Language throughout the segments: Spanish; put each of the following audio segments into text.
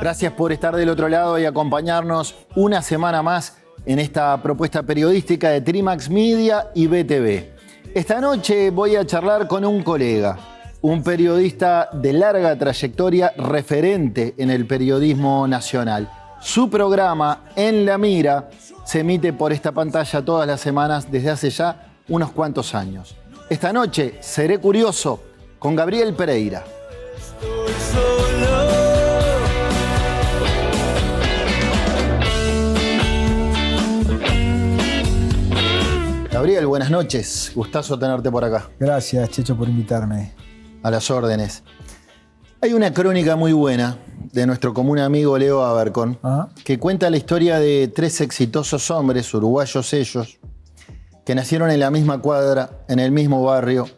Gracias por estar del otro lado y acompañarnos una semana más en esta propuesta periodística de Trimax Media y BTV. Esta noche voy a charlar con un colega, un periodista de larga trayectoria, referente en el periodismo nacional. Su programa, En la Mira, se emite por esta pantalla todas las semanas desde hace ya unos cuantos años. Esta noche seré curioso con Gabriel Pereira. Gabriel, buenas noches. Gustazo tenerte por acá. Gracias, Checho, por invitarme. A las órdenes. Hay una crónica muy buena de nuestro común amigo Leo Abercon, que cuenta la historia de tres exitosos hombres, uruguayos ellos, que nacieron en la misma cuadra, en el mismo barrio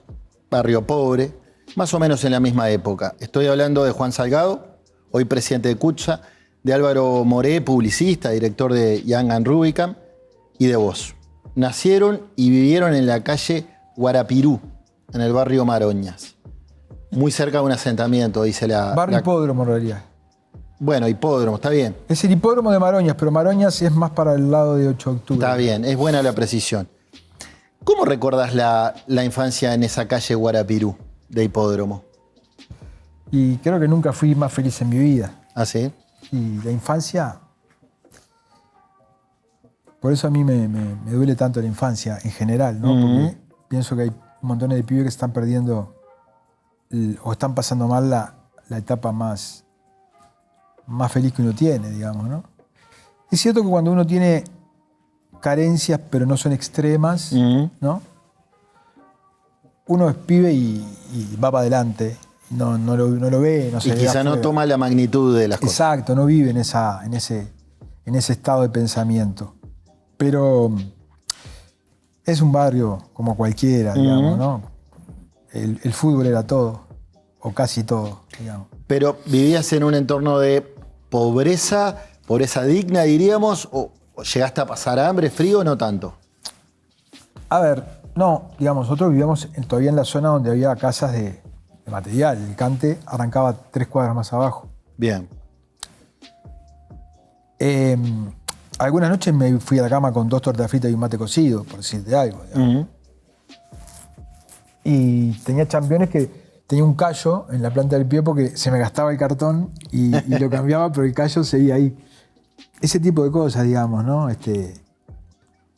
pobre, más o menos en la misma época. Estoy hablando de Juan Salgado, hoy presidente de CUTSA, de Álvaro Moré, publicista, director de Young and Rubicam, y de vos. Nacieron y vivieron en la calle Guarapirú, en el barrio Maroñas. Muy cerca de un asentamiento, dice la... Barrio Hipódromo, en realidad. Bueno, Hipódromo, está bien. Es el Hipódromo de Maroñas, pero Maroñas es más para el lado de 8 de octubre. Está bien, es buena la precisión. ¿Cómo recordás la infancia en esa calle Guarapirú de Hipódromo? Y creo que nunca fui más feliz en mi vida. ¿Ah, sí? Y la infancia... Por eso a mí me duele tanto la infancia en general, ¿no? Porque pienso que hay montones de pibes que están perdiendo o están pasando mal la etapa más feliz que uno tiene, digamos, ¿no? Es cierto que cuando uno tiene carencias, pero no son extremas, ¿no? Uno es pibe y va para adelante. No lo ve, no se y ve quizá no toma la magnitud de las cosas. Exacto, no vive en ese estado de pensamiento. Pero es un barrio como cualquiera, digamos, ¿no? El fútbol era todo, o casi todo, digamos. Pero vivías en un entorno de pobreza digna, diríamos, o llegaste a pasar hambre, frío, no tanto. A ver, no, digamos, nosotros vivíamos todavía en la zona donde había casas de material. El Cante arrancaba 3 cuadras más abajo. Bien. Algunas noches me fui a la cama con 2 tortas fritas y un mate cocido, por decirte algo. Y tenía championes que tenía un callo en la planta del pie porque se me gastaba el cartón y lo cambiaba, pero el callo seguía ahí. Ese tipo de cosas, digamos, ¿no?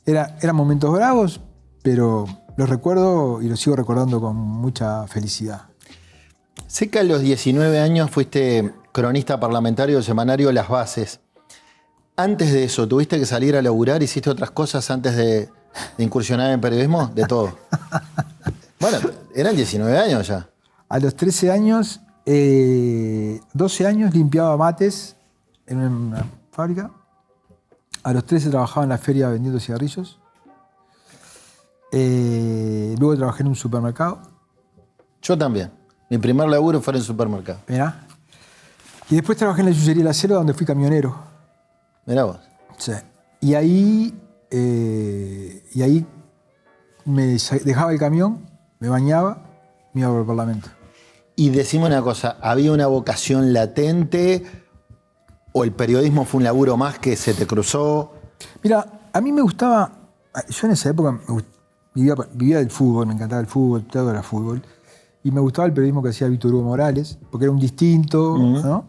Eran momentos bravos, pero los recuerdo y los sigo recordando con mucha felicidad. Sé que a los 19 años fuiste cronista parlamentario del semanario Las Bases. Antes de eso, ¿tuviste que salir a laburar? ¿Hiciste otras cosas antes de incursionar en periodismo? De todo. Bueno, eran 19 años ya. A los 13 años, 12 años limpiaba mates en una fábrica. A los 13 trabajaba en la feria vendiendo cigarrillos. Luego trabajé en un supermercado. Yo también. Mi primer laburo fue en el supermercado. Mirá. Y después trabajé en la yuyería La Selva, donde fui camionero. Mirá vos. Sí. Y ahí me dejaba el camión, me bañaba, me iba por el Parlamento. Y decime una cosa, ¿había una vocación latente o el periodismo fue un laburo más que se te cruzó? Mira, a mí me gustaba, yo en esa época vivía del fútbol, me encantaba el fútbol, todo era fútbol, y me gustaba el periodismo que hacía Víctor Hugo Morales, porque era un distinto, ¿no?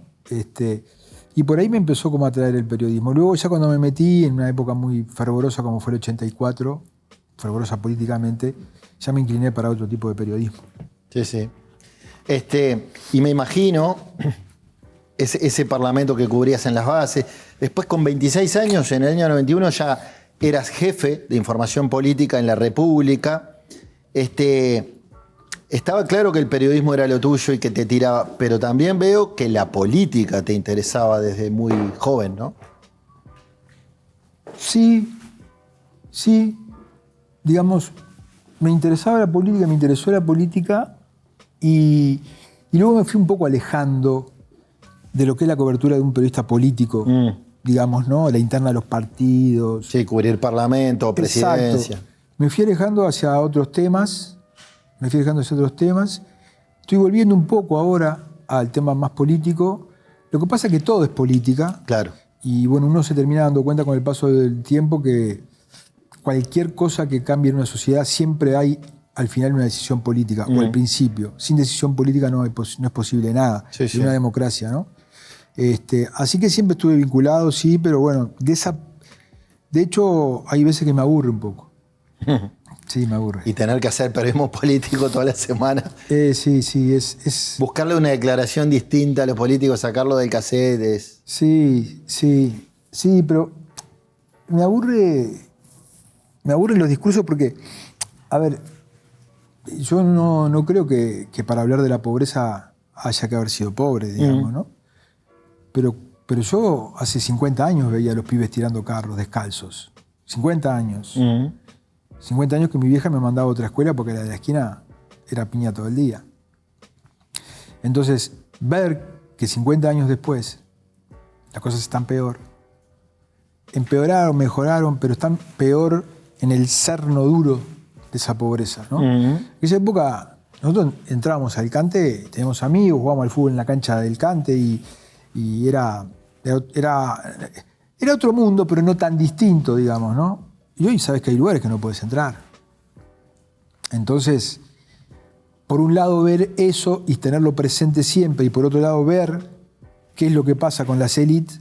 Y por ahí me empezó como a atraer el periodismo. Luego ya cuando me metí en una época muy fervorosa como fue el 84, fervorosa políticamente, ya me incliné para otro tipo de periodismo. Sí, sí. Y me imagino ese parlamento que cubrías en Las Bases. Después con 26 años, en el año 91, ya eras jefe de información política en La República. Estaba claro que el periodismo era lo tuyo y que te tiraba, pero también veo que la política te interesaba desde muy joven, ¿no? Sí. Digamos, me interesaba la política, me interesó la política y luego me fui un poco alejando de lo que es la cobertura de un periodista político, digamos, ¿no? La interna de los partidos. Sí, cubrir parlamento, presidencia. Exacto. Me fui alejando hacia otros temas. Estoy volviendo un poco ahora al tema más político, Lo que pasa es que todo es política. Claro. Y bueno, uno se termina dando cuenta con el paso del tiempo que cualquier cosa que cambie en una sociedad siempre hay al final una decisión política, o al principio. Sin decisión política no es posible nada. Sí, sí. Una democracia, ¿no? Así que siempre estuve vinculado, sí, pero bueno, de hecho, hay veces que me aburre un poco. Sí, me aburre. Y tener que hacer periodismo político toda la semana. Sí, es... Buscarle una declaración distinta a los políticos, sacarlo del cassette. Sí, pero me aburren los discursos porque, a ver, yo no creo que para hablar de la pobreza haya que haber sido pobre, digamos, ¿no? Pero yo hace 50 años veía a los pibes tirando carros descalzos. 50 años. 50 años que mi vieja me mandaba a otra escuela porque la de la esquina era piña todo el día. Entonces, ver que 50 años después las cosas están peor, empeoraron, mejoraron, pero están peor en el cerno duro de esa pobreza, ¿no? En esa época nosotros entrábamos al Cante, teníamos amigos, jugábamos al fútbol en la cancha del Cante y era otro mundo, pero no tan distinto, digamos, ¿no? Y hoy sabes que hay lugares que no puedes entrar. Entonces, por un lado ver eso y tenerlo presente siempre, y por otro lado ver qué es lo que pasa con las élites,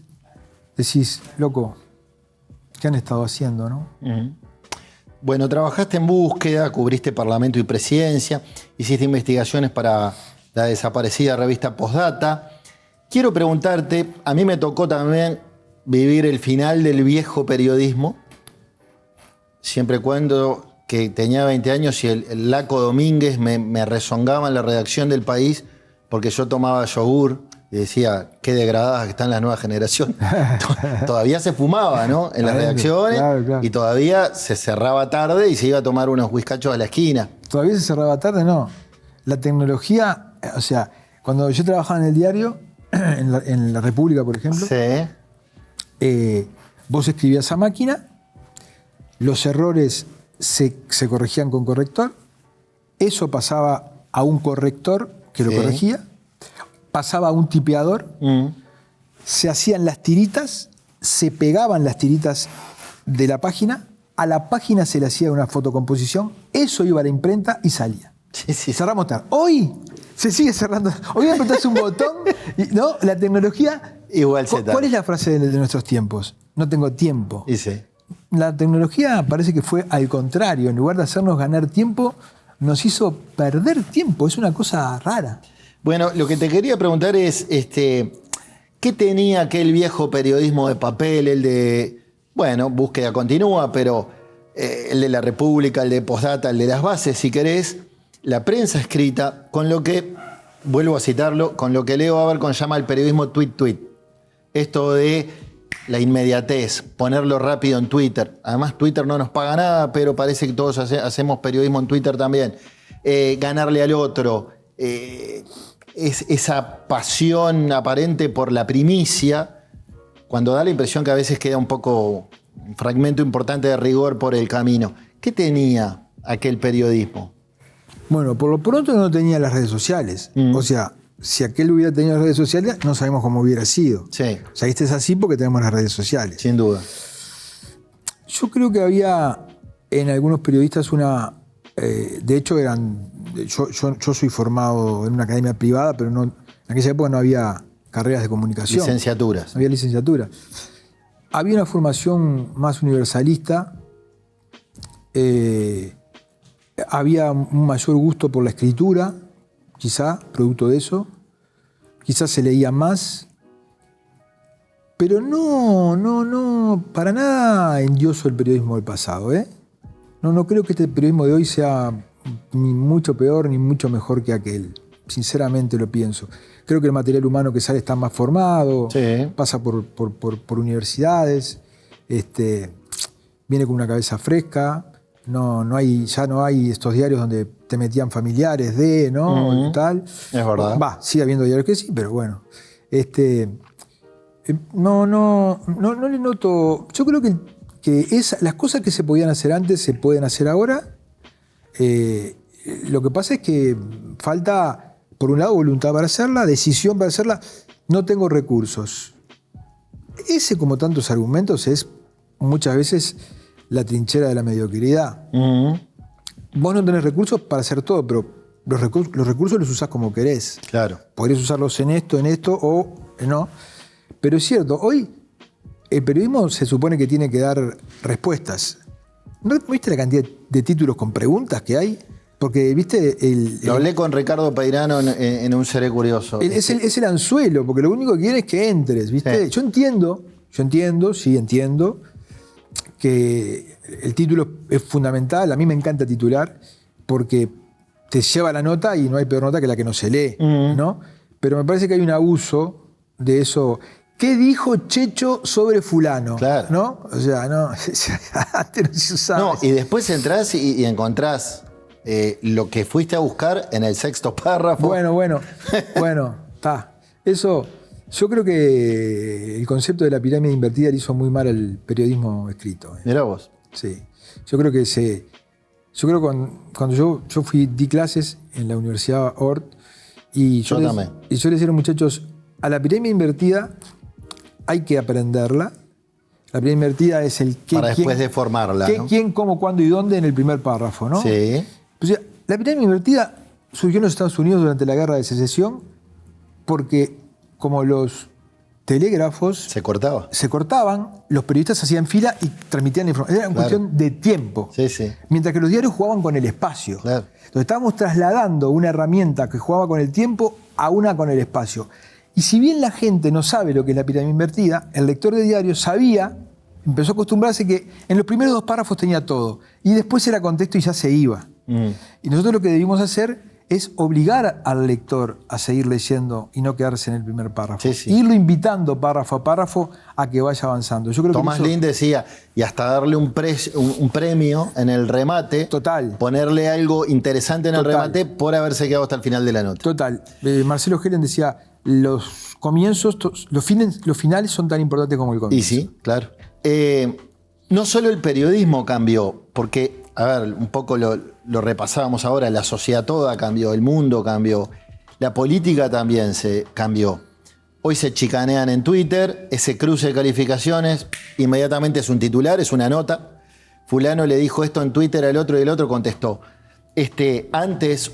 decís, loco, ¿qué han estado haciendo, no? Bueno, trabajaste en búsqueda, cubriste Parlamento y Presidencia, hiciste investigaciones para la desaparecida revista Postdata. Quiero preguntarte, a mí me tocó también vivir el final del viejo periodismo. Siempre cuento que tenía 20 años y el Laco Domínguez me rezongaba en la redacción del País porque yo tomaba yogur y decía, qué degradadas que están las nuevas generaciones. Todavía se fumaba, ¿no? En las redacciones, claro. Y todavía se cerraba tarde y se iba a tomar unos whiskachos a la esquina. ¿Todavía se cerraba tarde? No. La tecnología, o sea, cuando yo trabajaba en el diario, en la República, por ejemplo, sí. Vos escribías a máquina, los errores se corregían con corrector, eso pasaba a un corrector que lo corregía, pasaba a un tipeador, se hacían las tiritas, se pegaban las tiritas de la página, a la página se le hacía una fotocomposición, eso iba a la imprenta y salía. Sí. Cerramos tarde. Hoy se sigue cerrando. Hoy apretas un botón y no, la tecnología... Igual se tarda. ¿Cuál es la frase de nuestros tiempos? No tengo tiempo. Dice. La tecnología parece que fue al contrario. En lugar de hacernos ganar tiempo, nos hizo perder tiempo. Es una cosa rara. Bueno, lo que te quería preguntar es, ¿qué tenía aquel viejo periodismo de papel, el de, bueno, Búsqueda Continúa, pero el de La República, el de Postdata, el de Las Bases, si querés, la prensa escrita, con lo que, vuelvo a citarlo, con lo que Leo Abercon llama el periodismo tweet. Esto de la inmediatez, ponerlo rápido en Twitter. Además, Twitter no nos paga nada, pero parece que todos hacemos periodismo en Twitter también. Ganarle al otro. Esa pasión aparente por la primicia, cuando da la impresión que a veces queda un poco, un fragmento importante de rigor por el camino. ¿Qué tenía aquel periodismo? Bueno, por lo pronto no tenía las redes sociales. O sea, si aquel hubiera tenido las redes sociales, no sabemos cómo hubiera sido. Sí. O sea, este es así porque tenemos las redes sociales. Sin duda. Yo creo que había en algunos periodistas una... de hecho, yo soy formado en una academia privada, pero no, en aquella época no había carreras de comunicación. Licenciaturas. No había licenciatura. Había una formación más universalista. Había un mayor gusto por la escritura, quizá, producto de eso. Quizás se leía más. Pero no, para nada endioso el periodismo del pasado, ¿eh? No creo que este periodismo de hoy sea ni mucho peor ni mucho mejor que aquel. Sinceramente lo pienso. Creo que el material humano que sale está más formado, pasa por universidades, viene con una cabeza fresca. Ya no hay estos diarios donde te metían familiares ¿no? Tal. Es verdad. Sigue habiendo diarios que sí, pero bueno. No le noto. Yo creo que las cosas que se podían hacer antes se pueden hacer ahora. Lo que pasa es que falta, por un lado, voluntad para hacerla, decisión para hacerla. no tengo recursos. Ese, como tantos argumentos, es muchas veces la trinchera de la mediocridad. Vos no tenés recursos para hacer todo, pero los recursos los usás como querés. Claro. Podrías usarlos en esto o no. Pero es cierto, hoy el periodismo se supone que tiene que dar respuestas. ¿No viste la cantidad de títulos con preguntas que hay? Porque, viste, Lo hablé con Ricardo Peirano en Un Seré Curioso. Es el anzuelo, porque lo único que quiere es que entres, ¿viste? Sí. Yo entiendo que el título es fundamental. A mí me encanta titular porque te lleva la nota y no hay peor nota que la que no se lee, ¿no? Pero me parece que hay un abuso de eso. ¿Qué dijo Checho sobre fulano? Claro. ¿No? O sea, no, antes no se usaba. No, y después entrás y encontrás lo que fuiste a buscar en el 6º párrafo. Bueno, está. Eso, yo creo que el concepto de la pirámide invertida le hizo muy mal al periodismo escrito. Mirá vos. Sí. Yo creo que cuando yo di clases en la Universidad Ort y yo les decía a los muchachos, a la pirámide invertida hay que aprenderla. La pirámide invertida es el qué, para después de formarla, qué, ¿no? quién, cómo, cuándo y dónde en el primer párrafo, ¿no? Sí. O sea, la pirámide invertida surgió en los Estados Unidos durante la Guerra de Secesión porque como los telégrafos Se cortaban, los periodistas hacían fila y transmitían la información. Era una cuestión de tiempo. Sí. Mientras que los diarios jugaban con el espacio. Claro. Entonces estábamos trasladando una herramienta que jugaba con el tiempo a una con el espacio. Y si bien la gente no sabe lo que es la pirámide invertida, el lector de diario empezó a acostumbrarse que en los primeros 2 párrafos tenía todo. Y después era contexto y ya se iba. Y nosotros lo que debimos hacer es obligar al lector a seguir leyendo y no quedarse en el primer párrafo. Sí. Irlo invitando párrafo a párrafo a que vaya avanzando. Yo creo Tomás Lin decía, y hasta darle un premio en el remate. Total. Ponerle algo interesante en el remate por haberse quedado hasta el final de la nota. Total. Marcelo Helen decía, los comienzos, los finales son tan importantes como el comienzo. Y sí, claro. No solo el periodismo cambió, porque, a ver, un poco lo repasábamos ahora, la sociedad toda cambió, el mundo cambió, la política también se cambió. Hoy se chicanean en Twitter, ese cruce de calificaciones, inmediatamente es un titular, es una nota. Fulano le dijo esto en Twitter al otro y el otro contestó. Antes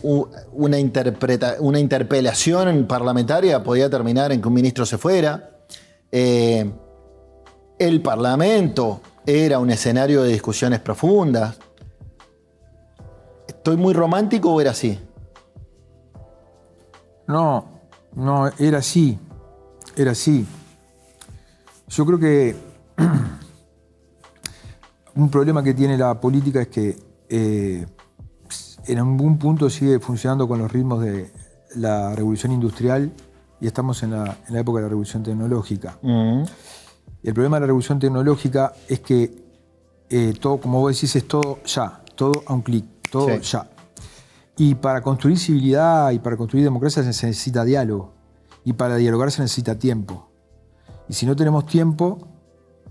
una interpelación parlamentaria podía terminar en que un ministro se fuera. El Parlamento era un escenario de discusiones profundas. ¿Estoy muy romántico o era así? No, era así. Era así. Yo creo que un problema que tiene la política es que en algún punto sigue funcionando con los ritmos de la revolución industrial y estamos en la época de la revolución tecnológica. Y el problema de la revolución tecnológica es que todo, como vos decís, es todo ya, todo a un clic, todo ya. Y para construir civilidad y para construir democracia se necesita diálogo. Y para dialogar se necesita tiempo. Y si no tenemos tiempo,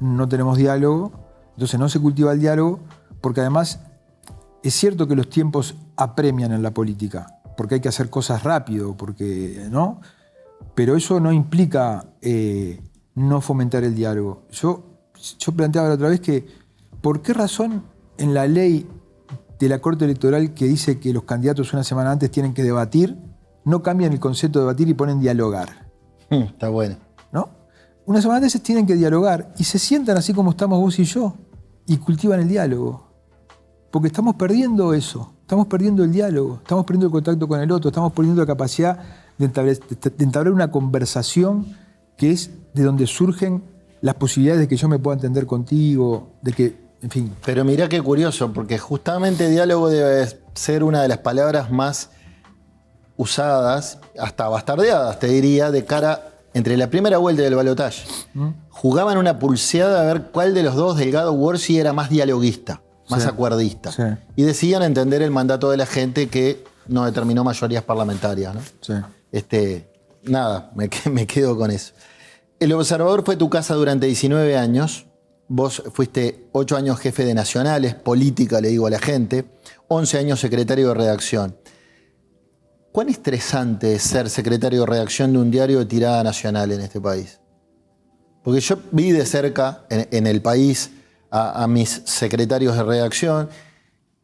no tenemos diálogo, entonces no se cultiva el diálogo, porque además es cierto que los tiempos apremian en la política, porque hay que hacer cosas rápido, ¿no? Pero eso no implica no fomentar el diálogo. Yo planteaba la otra vez que, ¿por qué razón en la ley de la Corte Electoral que dice que los candidatos una semana antes tienen que debatir, no cambian el concepto de debatir y ponen dialogar? Está bueno. ¿No? Una semana antes tienen que dialogar y se sientan así como estamos vos y yo y cultivan el diálogo. Porque estamos perdiendo eso, estamos perdiendo el diálogo, estamos perdiendo el contacto con el otro, estamos perdiendo la capacidad de entablar una conversación que es de donde surgen las posibilidades de que yo me pueda entender contigo, de que, en fin. Pero mirá qué curioso, porque justamente diálogo debe ser una de las palabras más usadas, hasta bastardeadas, te diría, de cara entre la primera vuelta del balotaje. Jugaban una pulseada a ver cuál de los dos, Delgado u Orsi, era más dialoguista, más acuerdista. Sí. Y decían entender el mandato de la gente que no determinó mayorías parlamentarias, ¿no? Sí. Nada, me quedo con eso. El Observador fue tu casa durante 19 años. Vos fuiste 8 años jefe de Nacionales, política, le digo a la gente, 11 años secretario de redacción. ¿Cuán estresante es ser secretario de redacción de un diario de tirada nacional en este país? Porque yo vi de cerca en El País a mis secretarios de redacción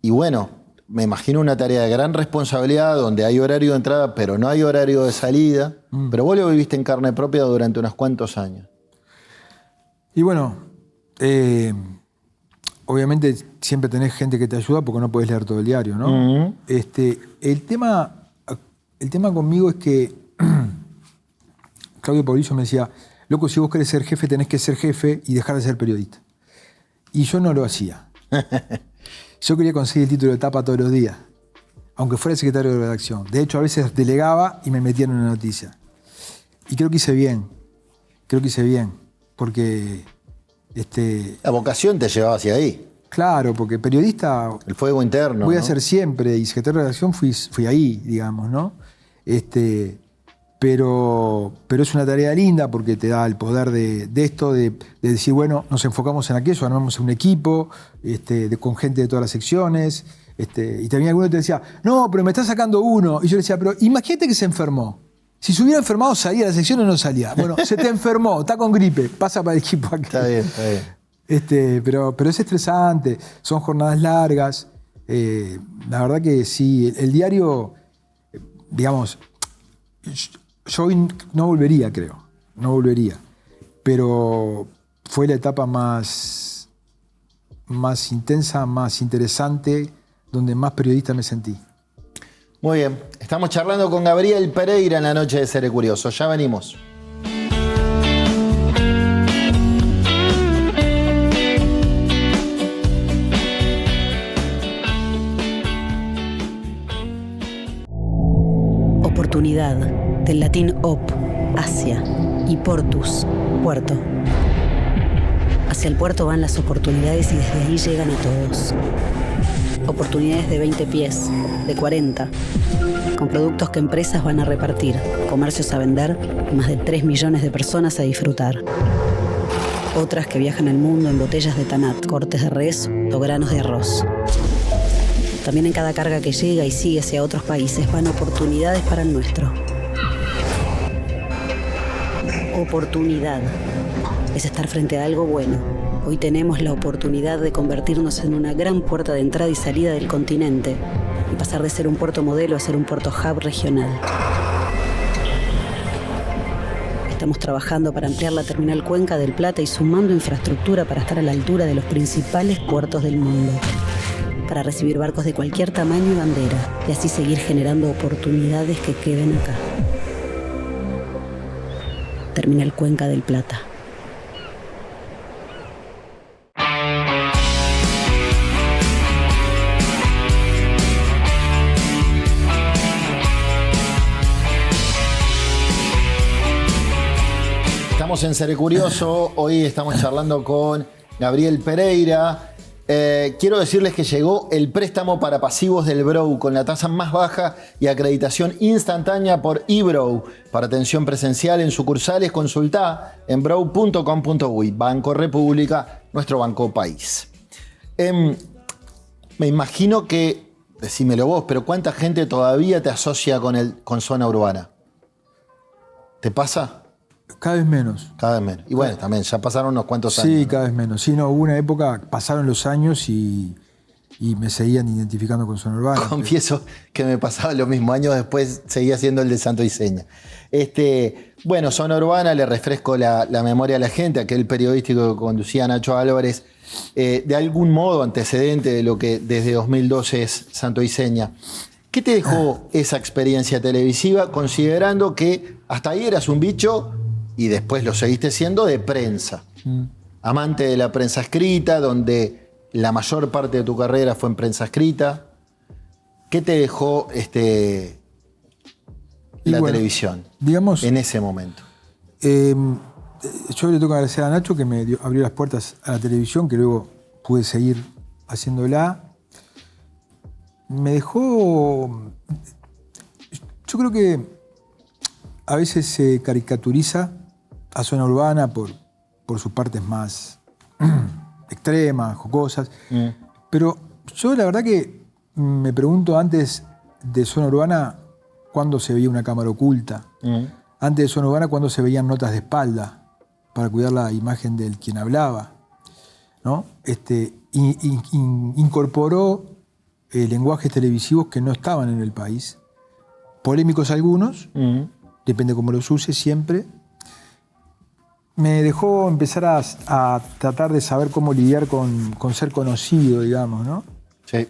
y bueno, me imagino una tarea de gran responsabilidad donde hay horario de entrada pero no hay horario de salida. Pero vos lo viviste en carne propia durante unos cuantos años. Y bueno, obviamente siempre tenés gente que te ayuda porque no podés leer todo el diario, ¿no? El tema conmigo es que Claudio Paulillo me decía, loco, si vos querés ser jefe, tenés que ser jefe y dejar de ser periodista. Y yo no lo hacía. Yo quería conseguir el título de tapa todos los días, aunque fuera secretario de redacción. De hecho, a veces delegaba y me metía en una noticia. Y creo que hice bien. Porque... La vocación te llevaba hacia ahí. Claro, porque periodista... El fuego interno. Voy a ¿no? ser siempre, y secretario de redacción fui ahí, digamos, ¿no? Pero es una tarea linda porque te da el poder de esto, de decir, bueno, nos enfocamos en aquello, armamos un equipo con gente de todas las secciones. Y también alguno te decía, no, pero me está sacando uno. Y yo le decía, pero imagínate que se enfermó. Si se hubiera enfermado, salía de la sección o no salía. Bueno, se te enfermó, está con gripe, pasa para el equipo aquí. Está bien. Pero es estresante, son jornadas largas. La verdad que sí, el diario, digamos, yo hoy no volvería, creo. No volvería. Pero fue la etapa más intensa, más interesante, donde más periodista me sentí. Muy bien. Estamos charlando con Gabriel Pereira en la noche de Seré Curioso. Ya venimos. Oportunidad, del latín op, hacia, y portus, puerto. Hacia el puerto van las oportunidades y desde ahí llegan a todos. Oportunidades de 20 pies, de 40, con productos que empresas van a repartir, comercios a vender y más de 3 millones de personas a disfrutar. Otras que viajan el mundo en botellas de tanat, cortes de res o granos de arroz. También en cada carga que llega y sigue hacia otros países van oportunidades para el nuestro. Oportunidad es estar frente a algo bueno. Hoy tenemos la oportunidad de convertirnos en una gran puerta de entrada y salida del continente y pasar de ser un puerto modelo a ser un puerto hub regional. Estamos trabajando para ampliar la terminal Cuenca del Plata y sumando infraestructura para estar a la altura de los principales puertos del mundo, para recibir barcos de cualquier tamaño y bandera y así seguir generando oportunidades que queden acá. Terminal Cuenca del Plata. Estamos en Seré Curioso. Hoy estamos charlando con Gabriel Pereira. Quiero decirles que llegó el préstamo para pasivos del Brow con la tasa más baja y acreditación instantánea por eBrow. Para atención presencial en sucursales, consultá en brow.com.uy. Banco República, nuestro banco país. Me imagino que, decímelo vos, pero ¿cuánta gente todavía te asocia con zona urbana? ¿Te pasa? Cada vez menos. Cada vez menos. Y bueno, también ya pasaron unos cuantos años. Sí, cada vez menos. Sí, no, hubo una época, pasaron los años y me seguían identificando con zona urbana. Confieso que me pasaba lo mismo. Años después seguía siendo el de Santo Iseña. Bueno, zona urbana, le refresco la memoria a la gente, aquel periodístico que conducía Nacho Álvarez, de algún modo antecedente de lo que desde 2012 es Santo Iseña. ¿Qué te dejó esa experiencia televisiva, considerando que hasta ahí eras un bicho y después lo seguiste siendo de prensa? Amante de la prensa escrita, donde la mayor parte de tu carrera fue en prensa escrita. ¿Qué te dejó la televisión, digamos, en ese momento? Yo le tengo que agradecer a Nacho que me abrió las puertas a la televisión, que luego pude seguir haciéndola. Me dejó... Yo creo que a veces se caricaturiza a zona urbana por sus partes más extremas, jocosas. Pero yo la verdad que me pregunto antes de zona urbana cuándo se veía una cámara oculta. Antes de Zona Urbana, cuándo se veían notas de espalda para cuidar la imagen del quien hablaba, ¿no? Incorporó lenguajes televisivos que no estaban en el país, polémicos algunos, depende cómo los use siempre. Me dejó empezar a tratar de saber cómo lidiar con ser conocido, digamos, ¿no? Sí.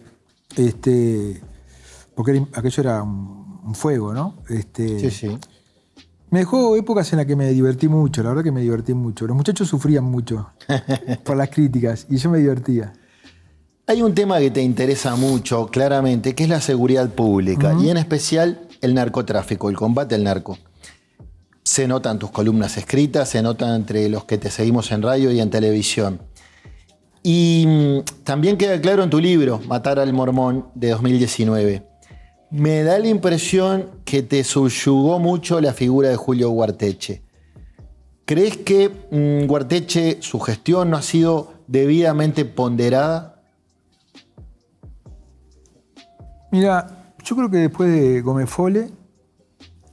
Porque aquello era un fuego, ¿no? Sí, sí. Me dejó épocas en las que me divertí mucho, la verdad que me divertí mucho. Los muchachos sufrían mucho por las críticas y yo me divertía. Hay un tema que te interesa mucho, claramente, que es la seguridad pública y en especial el narcotráfico, el combate al narco. Se nota en tus columnas escritas, se nota entre los que te seguimos en radio y en televisión. Y también queda claro en tu libro, Matar al Mormón, de 2019. Me da la impresión que te subyugó mucho la figura de Julio Guarteche. ¿Crees que Guarteche, su gestión, no ha sido debidamente ponderada? Mira, yo creo que después de Gómez Fole,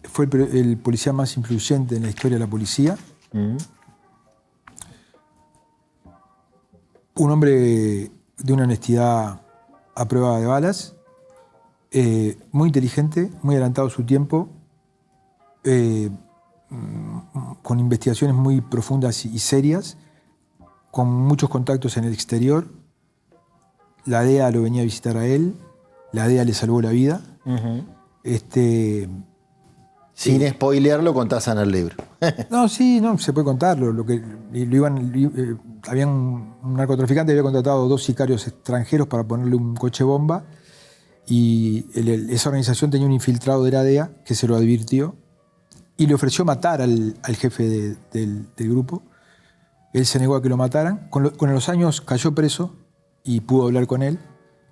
fue el policía más influyente en la historia de la policía. Un hombre de una honestidad a prueba de balas, muy inteligente, muy adelantado a su tiempo, con investigaciones muy profundas y serias, con muchos contactos en el exterior. La DEA lo venía a visitar a él, la DEA le salvó la vida. Sin spoilearlo, contás en el libro. No, sí, no, se puede contarlo. Había un narcotraficante que había contratado 2 sicarios extranjeros para ponerle un coche bomba y esa organización tenía un infiltrado de la DEA que se lo advirtió y le ofreció matar al jefe del grupo. Él se negó a que lo mataran. Con los años cayó preso y pudo hablar con él.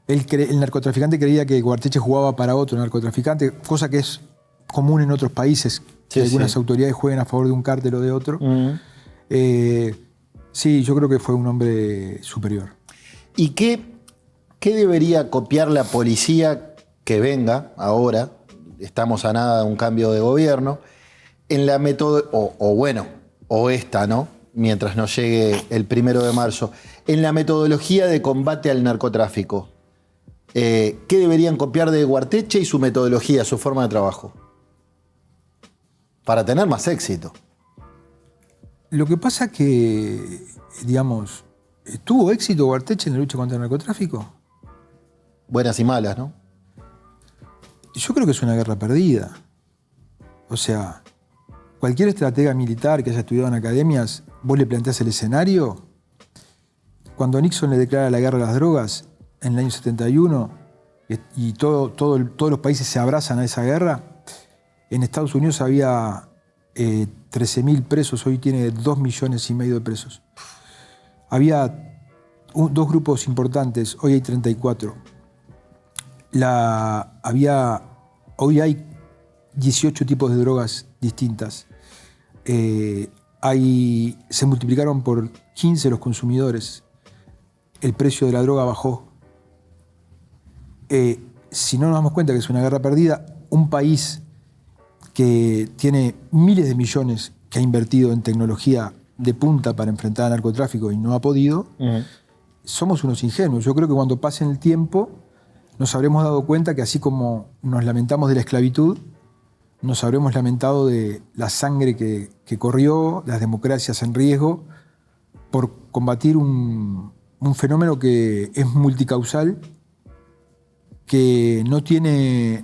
El narcotraficante creía que Guarteche jugaba para otro narcotraficante, cosa que es común en otros países, que algunas autoridades jueguen a favor de un cártel o de otro. Sí, yo creo que fue un hombre superior. ¿Y qué debería copiar la policía que venga ahora? Estamos a nada de un cambio de gobierno. En la ¿no? Mientras no llegue el 1 de marzo. En la metodología de combate al narcotráfico. ¿Qué deberían copiar de Guarteche y su metodología, su forma de trabajo? Para tener más éxito. Lo que pasa que, digamos, ¿tuvo éxito Guarteche en la lucha contra el narcotráfico? Buenas y malas, ¿no? Yo creo que es una guerra perdida. O sea, cualquier estratega militar que haya estudiado en academias, vos le planteás el escenario. Cuando Nixon le declara la guerra a las drogas en el año 71 y todos los países se abrazan a esa guerra, en Estados Unidos había 13.000 presos, hoy tiene 2,5 millones de presos. Había 2 grupos importantes, hoy hay 34. Hoy hay 18 tipos de drogas distintas. Se multiplicaron por 15 los consumidores. El precio de la droga bajó. Si no nos damos cuenta que es una guerra perdida, un país que tiene miles de millones que ha invertido en tecnología de punta para enfrentar al narcotráfico y no ha podido, somos unos ingenuos. Yo creo que cuando pase el tiempo nos habremos dado cuenta que así como nos lamentamos de la esclavitud, nos habremos lamentado de la sangre que corrió, las democracias en riesgo, por combatir un fenómeno que es multicausal, que no tiene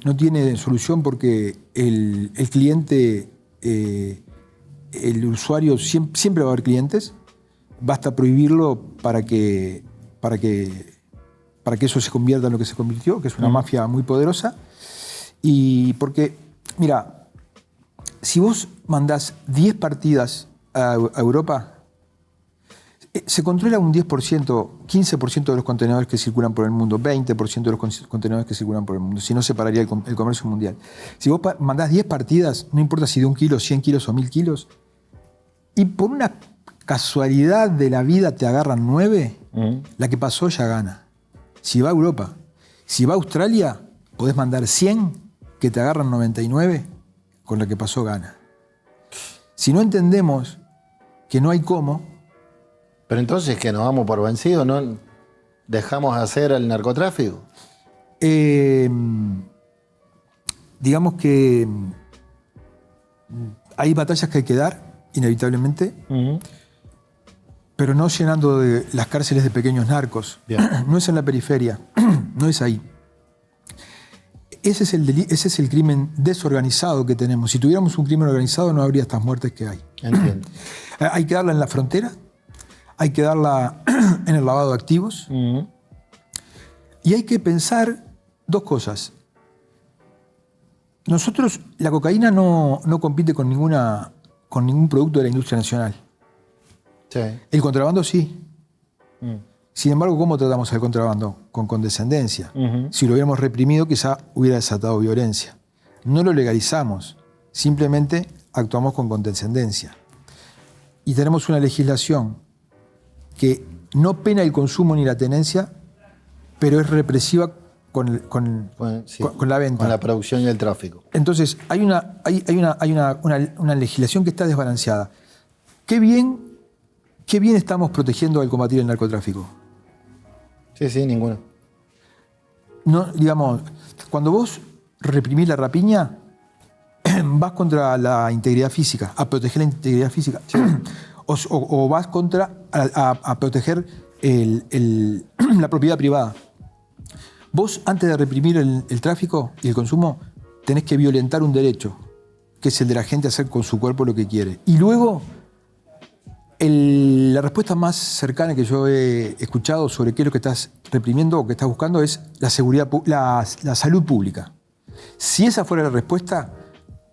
solución porque el cliente, el usuario, siempre va a haber clientes. Basta prohibirlo para que eso se convierta en lo que se convirtió, que es una mafia muy poderosa. Y porque, mira, si vos mandás 10 partidas a Europa, se controla un 10%, 15% de los contenedores que circulan por el mundo, 20% de los contenedores que circulan por el mundo. Si no, se pararía el comercio mundial. Si vos mandás 10 partidas, no importa si de 1 kilo, 100 kilos o 1000 kilos, y por una casualidad de la vida te agarran 9, la que pasó ya gana. Si va a Europa, si va a Australia, podés mandar 100, que te agarran 99, con la que pasó gana. Si no entendemos que no hay cómo... Pero entonces, ¿que nos vamos por vencidos? ¿No dejamos hacer el narcotráfico? Digamos que hay batallas que hay que dar, inevitablemente, pero no llenando de las cárceles de pequeños narcos. Bien. No es en la periferia, no es ahí. Ese es el crimen desorganizado que tenemos. Si tuviéramos un crimen organizado no habría estas muertes que hay. Entiendo. Hay que darla en la frontera, hay que darla en el lavado de activos y hay que pensar dos cosas. Nosotros, la cocaína no compite con ningún producto de la industria nacional. Sí. El contrabando sí. Sin embargo, ¿cómo tratamos al contrabando? Con condescendencia. Si lo hubiéramos reprimido, quizá hubiera desatado violencia. No lo legalizamos, simplemente actuamos con condescendencia. Y tenemos una legislación que no pena el consumo ni la tenencia, pero es represiva con la venta. Con la producción y el tráfico. Entonces, hay una legislación que está desbalanceada. Qué bien estamos protegiendo al combatir el narcotráfico. Sí, ninguno. No, digamos, cuando vos reprimís la rapiña, vas contra la integridad física, a proteger la integridad física. Sí. O vas a proteger la propiedad privada. Vos, antes de reprimir el tráfico y el consumo, tenés que violentar un derecho, que es el de la gente a hacer con su cuerpo lo que quiere. Y luego, la respuesta más cercana que yo he escuchado sobre qué es lo que estás reprimiendo o que estás buscando es la seguridad, la salud pública. Si esa fuera la respuesta,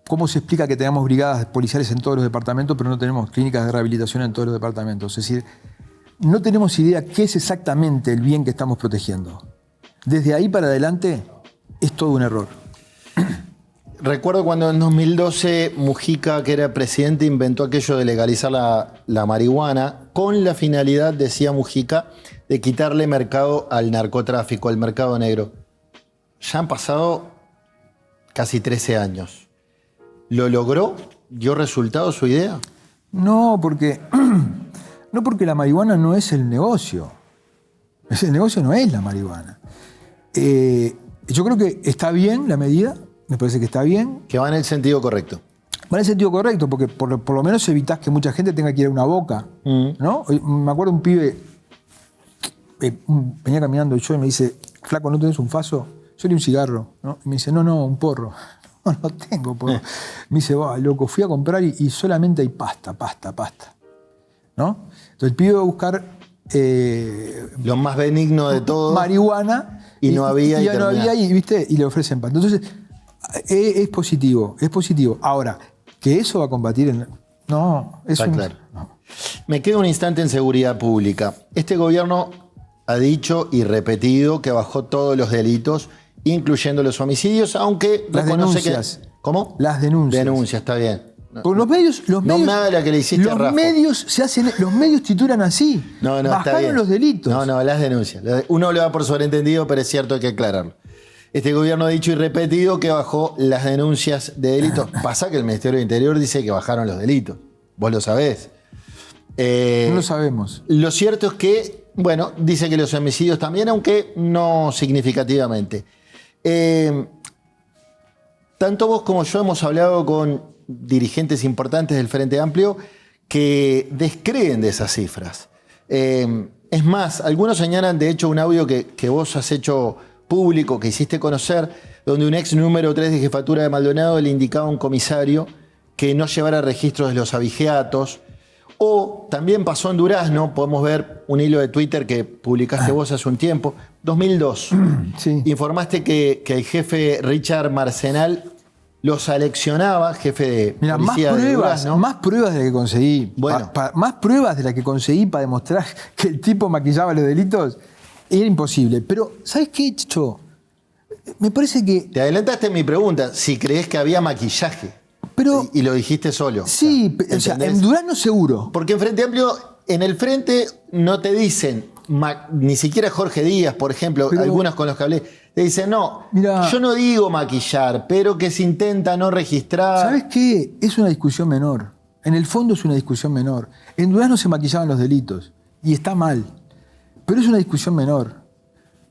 ¿cómo se explica que tengamos brigadas policiales en todos los departamentos, pero no tenemos clínicas de rehabilitación en todos los departamentos? Es decir, no tenemos idea qué es exactamente el bien que estamos protegiendo. Desde ahí para adelante es todo un error. Recuerdo cuando en 2012 Mujica, que era presidente, inventó aquello de legalizar la marihuana con la finalidad, decía Mujica, de quitarle mercado al narcotráfico, al mercado negro. Ya han pasado casi 13 años. ¿Lo logró? ¿Dio resultado su idea? No, porque la marihuana no es el negocio. El negocio no es la marihuana. Yo creo que está bien la medida, me parece que está bien. Que va en el sentido correcto. Va en el sentido correcto, porque por lo menos evitás que mucha gente tenga que ir a una boca, ¿no? Me acuerdo un pibe, venía caminando yo y me dice, flaco, ¿no tenés un faso? Yo le di un cigarro, ¿no? Y me dice, no, un porro. No tengo porro. Me dice, va, loco, fui a comprar y solamente hay pasta, ¿no? Entonces el pibe va a buscar... lo más benigno de todo. Marihuana. Y no había. ¿viste? Y le ofrecen pasta. Entonces, es positivo. Ahora, que eso va a combatir... No, eso está claro. No. Me quedo un instante en seguridad pública. Este gobierno ha dicho y repetido que bajó todos los delitos, incluyendo los homicidios, aunque las reconoce denuncias. ¿Cómo? Las denuncias. Denuncias, está bien. Porque los medios no me haga la que le hiciste a Rafa. Los medios titulan así. No, bajaron los delitos. No, las denuncias. Uno le va por sobreentendido, pero es cierto, hay que aclararlo. Este gobierno ha dicho y repetido que bajó las denuncias de delitos. Pasa que el Ministerio del Interior dice que bajaron los delitos. Vos lo sabés. No lo sabemos. Lo cierto es que, bueno, dice que los homicidios también, aunque no significativamente. Tanto vos como yo hemos hablado con dirigentes importantes del Frente Amplio que descreen de esas cifras. Es más, algunos señalan, de hecho, un audio que vos has hecho público, que hiciste conocer, donde un ex número 3 de jefatura de Maldonado le indicaba a un comisario que no llevara registros de los abigeatos. O también pasó en Durazno, podemos ver un hilo de Twitter que publicaste vos hace un tiempo, 2002. Sí. Informaste que el jefe Richard Marcenal los aleccionaba, jefe de policía de Durazno. Más pruebas de las que conseguí. Bueno. Más pruebas de las que conseguí para demostrar que el tipo maquillaba los delitos. Era imposible. Pero, ¿sabes qué, Chicho? Me parece que... Te adelantaste en mi pregunta, si crees que había maquillaje. Pero, y lo dijiste solo. Sí, o sea, en Durazno seguro. Porque en Frente Amplio, en el Frente no te dicen, ni siquiera Jorge Díaz, por ejemplo, algunos con los que hablé, Le dicen, no, Mirá, yo no digo maquillar, pero que se intenta no registrar. ¿Sabes qué? Es una discusión menor. En el fondo es una discusión menor. En Durazno se maquillaban los delitos. Y está mal. Pero es una discusión menor.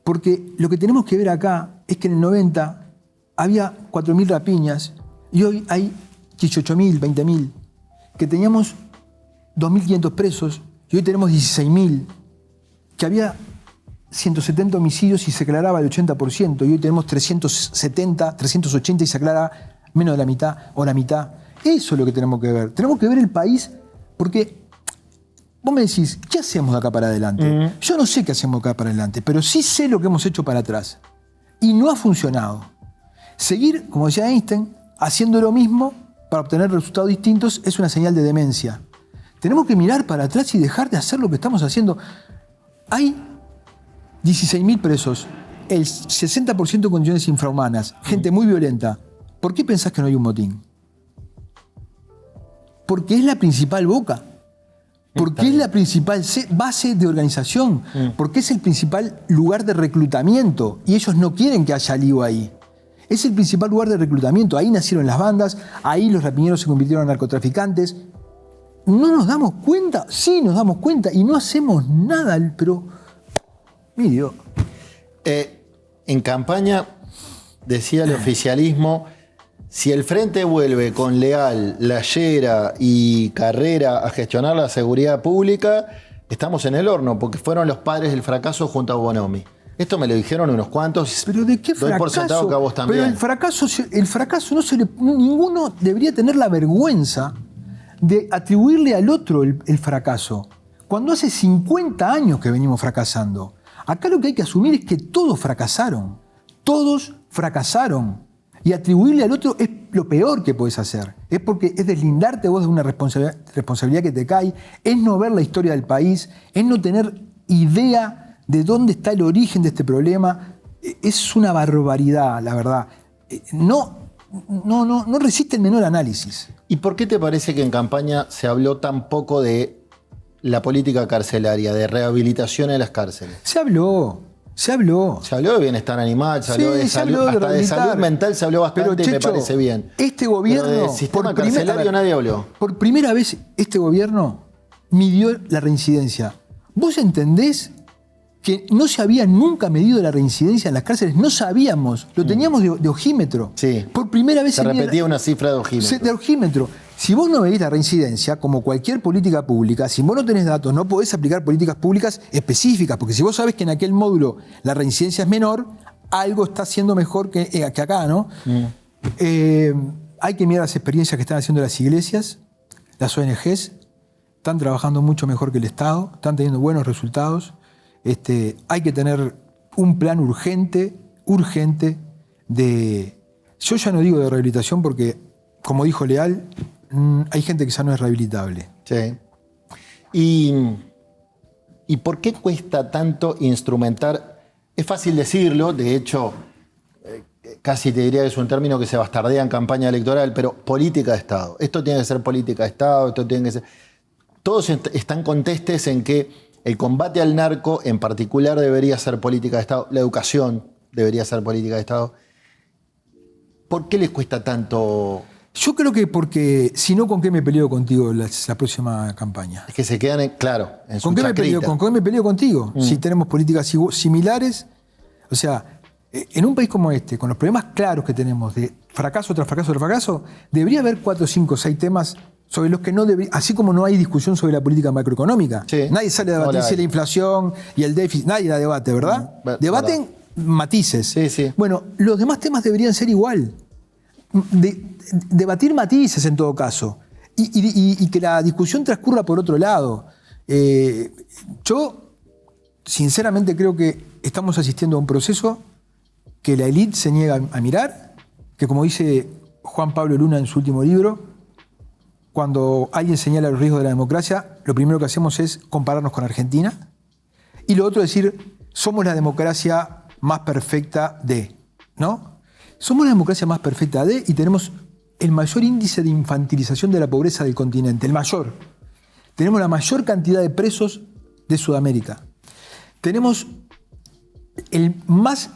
Porque lo que tenemos que ver acá es que en el 90 había 4.000 rapiñas y hoy hay 18.000, 20.000. Que teníamos 2.500 presos y hoy tenemos 16.000. Que había 170 homicidios y se aclaraba el 80%. Y hoy tenemos 370, 380 y se aclara menos de la mitad o la mitad. Eso es lo que tenemos que ver. Tenemos que ver el país porque vos me decís, ¿qué hacemos de acá para adelante? Yo no sé qué hacemos de acá para adelante, pero sí sé lo que hemos hecho para atrás. Y no ha funcionado. Seguir, como decía Einstein, haciendo lo mismo para obtener resultados distintos es una señal de demencia. Tenemos que mirar para atrás y dejar de hacer lo que estamos haciendo. Hay 16.000 presos, el 60% en condiciones infrahumanas, gente muy violenta. ¿Por qué pensás que no hay un motín? Porque es la principal boca. Porque es la principal base de organización. Porque es el principal lugar de reclutamiento. Y ellos no quieren que haya lío ahí. Es el principal lugar de reclutamiento. Ahí nacieron las bandas, ahí los rapiñeros se convirtieron en narcotraficantes. ¿No nos damos cuenta? Sí, nos damos cuenta y no hacemos nada. Pero, mire, en campaña decía el oficialismo, si el Frente vuelve con Leal, Llayera y Carrera a gestionar la seguridad pública, estamos en el horno, porque fueron los padres del fracaso junto a Bonomi. Esto me lo dijeron unos cuantos. ¿Pero de qué fracaso? Doy por sentado que a vos también. Pero el fracaso no se le... Ninguno debería tener la vergüenza de atribuirle al otro el fracaso. Cuando hace 50 años que venimos fracasando. Acá lo que hay que asumir es que todos fracasaron. Todos fracasaron. Y atribuirle al otro es lo peor que puedes hacer. Es porque es deslindarte vos de una responsabilidad que te cae, es no ver la historia del país, es no tener idea de dónde está el origen de este problema. Es una barbaridad, la verdad. No resiste el menor análisis. ¿Y por qué te parece que en campaña se habló tan poco de la política carcelaria, de rehabilitación en las cárceles? Se habló. Se habló de bienestar animal, se habló de salud, hasta de salud mental se habló bastante. Pero, Checho, me parece bien. Este gobierno, pero del sistema carcelario nadie habló. Por primera vez este gobierno midió la reincidencia. ¿Vos entendés que no se había nunca medido la reincidencia en las cárceles? No sabíamos, lo teníamos de ojímetro. Sí. Por primera vez se repetía una cifra de ojímetro. De ojímetro. Si vos no medís la reincidencia, como cualquier política pública, si vos no tenés datos, no podés aplicar políticas públicas específicas, porque si vos sabés que en aquel módulo la reincidencia es menor, algo está haciendo mejor que acá, ¿no? Hay que mirar las experiencias que están haciendo las iglesias, las ONGs, están trabajando mucho mejor que el Estado, están teniendo buenos resultados. Hay que tener un plan urgente de... Yo ya no digo de rehabilitación porque, como dijo Leal, hay gente que ya no es rehabilitable. Sí. ¿Y por qué cuesta tanto instrumentar? Es fácil decirlo, de hecho, casi te diría que es un término que se bastardea en campaña electoral, pero política de Estado. Esto tiene que ser política de Estado, esto tiene que ser... Todos están contestes en que el combate al narco en particular debería ser política de Estado, la educación debería ser política de Estado. ¿Por qué les cuesta tanto? Yo creo que porque, si no, ¿con qué me peleo contigo la próxima campaña? Es que se quedan, claro, en su ¿Con qué me peleo contigo? Si tenemos políticas similares. O sea, en un país como este, con los problemas claros que tenemos de fracaso tras fracaso tras fracaso, debería haber 4, 5, 6 temas sobre los que no debería... Así como no hay discusión sobre la política macroeconómica. Sí. Nadie sale a debatir si la inflación y el déficit. Nadie la debate, ¿verdad? Debaten matices. Sí, sí. Bueno, los demás temas deberían ser igual. Debatir matices en todo caso y que la discusión transcurra por otro lado. Yo sinceramente creo que estamos asistiendo a un proceso que la élite se niega a mirar, que como dice Juan Pablo Luna en su último libro, cuando alguien señala los riesgos de la democracia, lo primero que hacemos es compararnos con Argentina y lo otro es decir, somos la democracia más perfecta ¿no? Somos la democracia más perfecta y tenemos el mayor índice de infantilización de la pobreza del continente, el mayor. Tenemos la mayor cantidad de presos de Sudamérica. Tenemos el más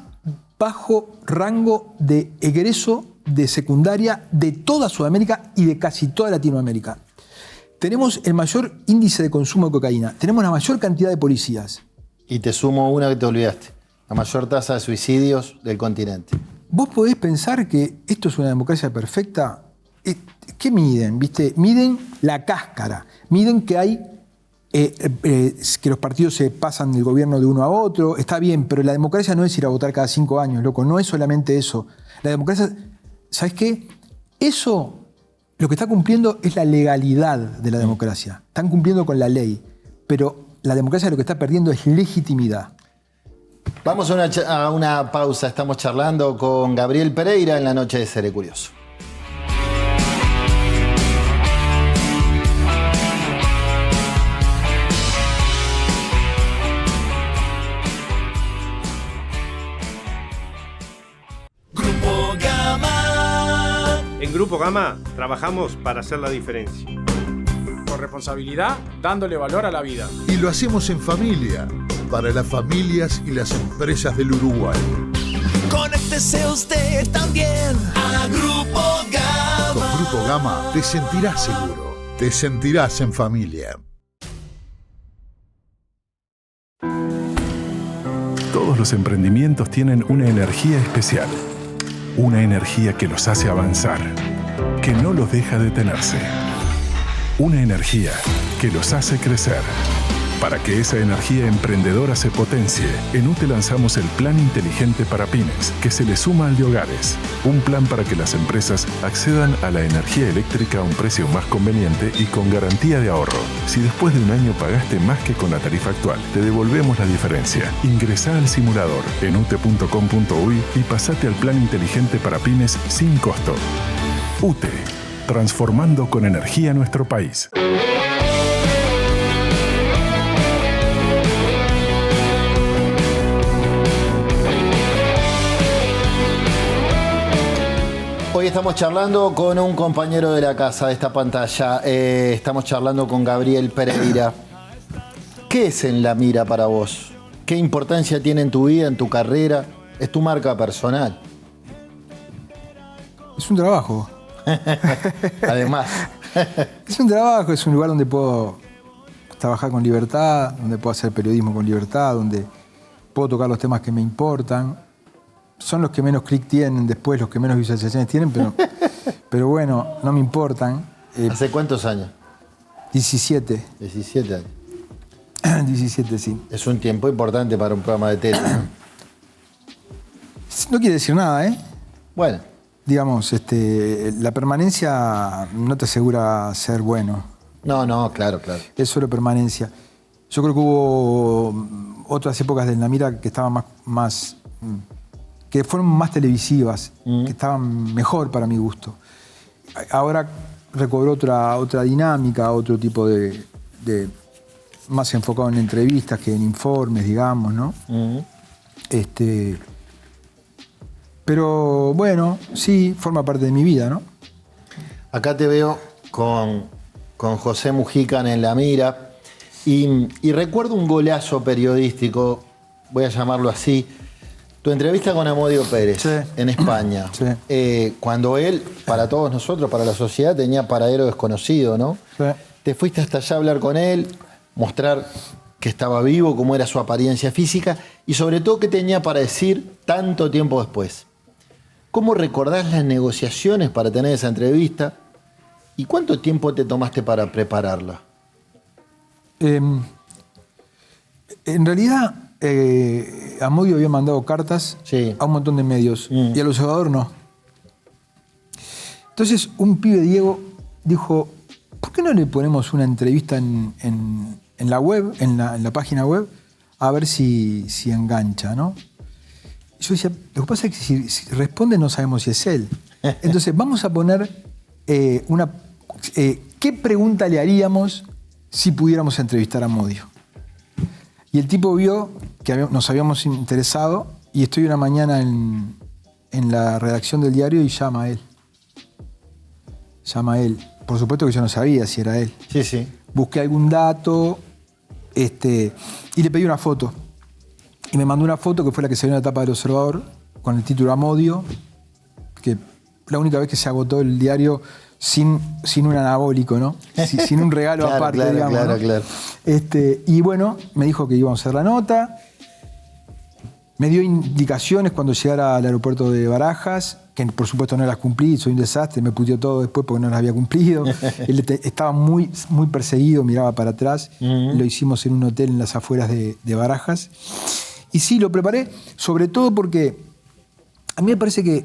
bajo rango de egreso de secundaria de toda Sudamérica y de casi toda Latinoamérica. Tenemos el mayor índice de consumo de cocaína. Tenemos la mayor cantidad de policías. Y te sumo una que te olvidaste. La mayor tasa de suicidios del continente. ¿Vos podés pensar que esto es una democracia perfecta? ¿Qué miden? ¿Viste? Miden la cáscara. Miden que hay que los partidos se pasan del gobierno de uno a otro. Está bien, pero la democracia no es ir a votar cada 5 años, loco. No es solamente eso. La democracia, ¿sabes qué? Eso, lo que está cumpliendo es la legalidad de la democracia. Están cumpliendo con la ley. Pero la democracia lo que está perdiendo es legitimidad. Vamos a una pausa. Estamos charlando con Gabriel Pereira en la noche de Seré Curioso. En Grupo Gama trabajamos para hacer la diferencia. Con responsabilidad, dándole valor a la vida. Y lo hacemos en familia, para las familias y las empresas del Uruguay. Conéctese usted también a Grupo Gama. Con Grupo Gama te sentirás seguro, te sentirás en familia. Todos los emprendimientos tienen una energía especial. Una energía que los hace avanzar, que no los deja detenerse. Una energía que los hace crecer. Para que esa energía emprendedora se potencie, en UTE lanzamos el Plan Inteligente para Pymes, que se le suma al de hogares. Un plan para que las empresas accedan a la energía eléctrica a un precio más conveniente y con garantía de ahorro. Si después de un año pagaste más que con la tarifa actual, te devolvemos la diferencia. Ingresá al simulador en ute.com.uy y pasate al Plan Inteligente para Pymes sin costo. UTE, transformando con energía nuestro país. Hoy estamos charlando con un compañero de la casa de esta pantalla. Estamos charlando con Gabriel Pereira. ¿Qué es En la Mira para vos? ¿Qué importancia tiene en tu vida, en tu carrera? ¿Es tu marca personal? Es un trabajo. Además. Es un trabajo, es un lugar donde puedo trabajar con libertad, donde puedo hacer periodismo con libertad, donde puedo tocar los temas que me importan. Son los que menos clic tienen después, los que menos visualizaciones tienen, pero bueno, no me importan. ¿Hace cuántos años? 17. 17 años. 17, sí. Es un tiempo importante para un programa de tele, ¿no? No quiere decir nada, ¿eh? Bueno. Digamos, la permanencia no te asegura ser bueno. No, claro. Es solo permanencia. Yo creo que hubo otras épocas de En la Mira que estaban más que fueron más televisivas, que estaban mejor para mi gusto. Ahora recobró otra dinámica, otro tipo de más enfocado en entrevistas que en informes, digamos, ¿no? Pero bueno, sí, forma parte de mi vida, ¿no? Acá te veo con José Mujica en La Mira y recuerdo un golazo periodístico, voy a llamarlo así, tu entrevista con Amodio Pérez, sí, en España. Sí. Cuando él, para todos nosotros, para la sociedad, tenía paradero desconocido, ¿no? Sí. Te fuiste hasta allá a hablar con él, mostrar que estaba vivo, cómo era su apariencia física y sobre todo qué tenía para decir tanto tiempo después. ¿Cómo recordás las negociaciones para tener esa entrevista? ¿Y cuánto tiempo te tomaste para prepararla? En realidad, Amodio había mandado cartas a un montón de medios y al Observador no. Entonces, un pibe, Diego, dijo, ¿por qué no le ponemos una entrevista en la web, en la página web, a ver si engancha, ¿no? Y yo decía, lo que pasa es que si responde no sabemos si es él. Entonces, vamos a poner ¿qué pregunta le haríamos si pudiéramos entrevistar a Amodio? Y el tipo vio que nos habíamos interesado y estoy una mañana en la redacción del diario y llama a él. Por supuesto que yo no sabía si era él. Sí. Busqué algún dato y le pedí una foto. Y me mandó una foto que fue la que salió en la tapa del Observador con el título Amodio, que la única vez que se agotó el diario sin un anabólico, ¿no? Sin un regalo Claro, aparte, claro, digamos. claro, ¿no? claro. Y bueno, me dijo que íbamos a hacer la nota. Me dio indicaciones cuando llegara al aeropuerto de Barajas, que por supuesto no las cumplí, soy un desastre, me puteó todo después porque no las había cumplido. Él estaba muy, muy perseguido, miraba para atrás. Lo hicimos en un hotel en las afueras de Barajas. Y sí, lo preparé, sobre todo porque a mí me parece que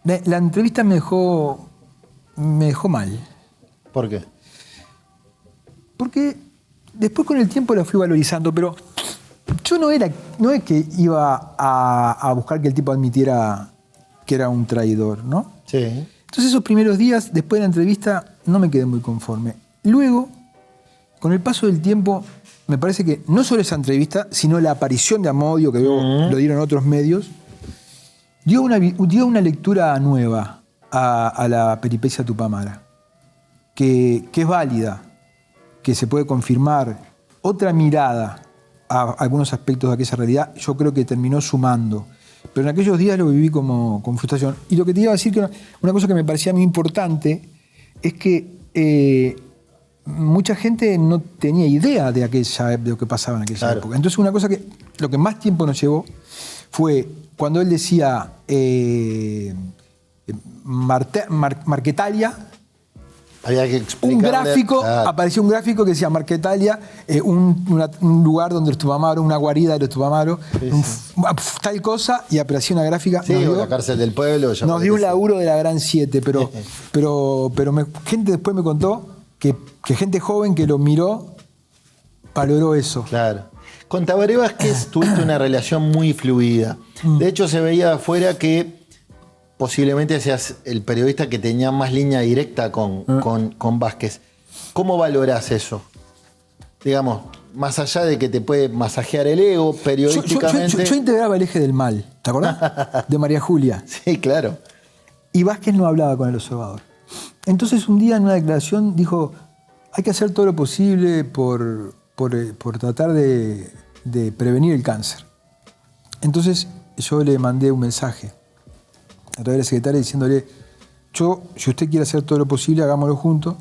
la entrevista me dejó mal. ¿Por qué? Porque después con el tiempo la fui valorizando, pero yo no es que iba a buscar que el tipo admitiera que era un traidor, ¿no? Sí. Entonces esos primeros días, después de la entrevista, no me quedé muy conforme. Luego, con el paso del tiempo, me parece que no solo esa entrevista, sino la aparición de Amodio, que luego lo dieron otros medios, dio una lectura nueva a la peripecia Tupamara, que es válida, que se puede confirmar, otra mirada a algunos aspectos de aquella realidad, yo creo que terminó sumando. Pero en aquellos días lo viví como con frustración. Y lo que te iba a decir, que una cosa que me parecía muy importante, es que mucha gente no tenía idea de lo que pasaba en aquella época. Entonces una cosa que lo que más tiempo nos llevó fue cuando él decía Marquetalia, Había que explicarle, un gráfico, apareció un gráfico que decía Marquetalia, un lugar donde los Tupamaros, una guarida de los Tupamaros, tal cosa, y apareció una gráfica. Sí, o la cárcel del pueblo. Nos dio un laburo de la Gran 7, pero gente después me contó que gente joven que lo miró valoró eso. Claro. Con Tabaré Vázquez tuviste una relación muy fluida. De hecho, se veía de afuera que posiblemente seas el periodista que tenía más línea directa con Vázquez. ¿Cómo valorás eso? Digamos, más allá de que te puede masajear el ego periodísticamente. Yo integraba el eje del mal, ¿te acordás? De María Julia. Sí, claro. Y Vázquez no hablaba con el observador. Entonces un día en una declaración dijo, hay que hacer todo lo posible por tratar de prevenir el cáncer. Entonces yo le mandé un mensaje a través de la secretaria diciéndole, si usted quiere hacer todo lo posible, hagámoslo juntos